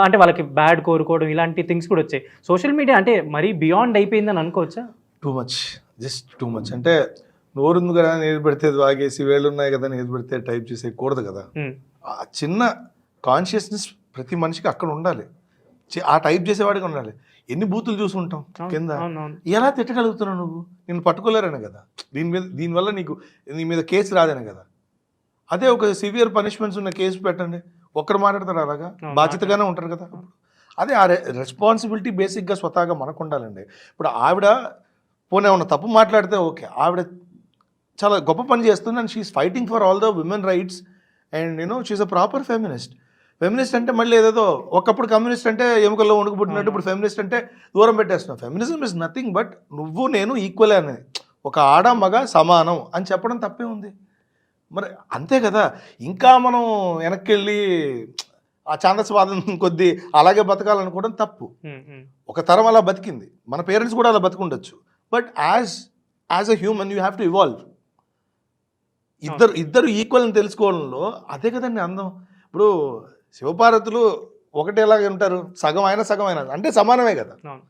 అంటే వాళ్ళకి బ్యాడ్ కోరుకోవడం ఇలాంటి థింగ్స్ కూడా వచ్చాయి. సోషల్ మీడియా అంటే మరీ బియాండ్ అయిపోయిందని అనుకోవచ్చా? Too much, just too much. అంటే నోరుంది కదా అని ఏది పెడితే అది వాగేసి, వేళ్ళు ఉన్నాయి కదా అని ఏది పెడితే టైప్ చేసేయకూడదు కదా. ఆ చిన్న కాన్షియస్నెస్ ప్రతి మనిషికి అక్కడ ఉండాలి. ఆ టైప్ చేసేవాడికి ఉండాలి. ఎన్ని బూతులు చూసుకుంటాం కింద, ఎలా తిట్టగలుగుతున్నావు నువ్వు? నిన్ను పట్టుకోలేరనే కదా. దీనివల్ల నీ మీద కేసు రాదనే కదా. అదే ఒక సివియర్ పనిష్మెంట్స్ ఉన్న కేసు పెట్టండి, ఒక్కడు మాట్లాడతారు అలాగా, బాధ్యతగానే ఉంటారు కదా. అదే ఆ రెస్పాన్సిబిలిటీ బేసిక్గా స్వతహాగా మనకు ఉండాలండి. ఇప్పుడు ఆవిడ పోనీ ఏమన్నా తప్పు మాట్లాడితే ఓకే, ఆవిడ చాలా గొప్ప పని చేస్తుంది and she is fighting for all the women rights and she is a proper feminist. Feminist అంటే మళ్ళీ ఏదేదో, ఒకప్పుడు కమ్యూనిస్ట్ అంటే ఎముకల్లో వణుకు పుట్టినట్టు, ఇప్పుడు ఫెమినిస్ట్ అంటే దూరం పెట్టేస్తున్నాం. ఫెమినిజం ఇస్ నథింగ్ బట్ నువ్వు నేను ఈక్వల్ అనేది, ఒక ఆడ మగ సమానం అని చెప్పడం తప్పే ఉంది. మరి అంతే కదా. ఇంకా మనం వెనక్కి వెళ్ళి ఆ ఛాందస్వాదం కొద్దీ అలాగే బతకాలనుకోవడం తప్పు. ఒక తరం అలా బతికింది, మన పేరెంట్స్ కూడా అలా బతికుండొచ్చు. But as a human you have to evolve. ఇద్దరు ఈక్వల్ అని తెలుసుకోవడంలో అదే కదండి అందం. ఇప్పుడు శివపార్వతులు ఒకటేలాగా ఉంటారు, సగం అయినా అంటే సమానమే కదా.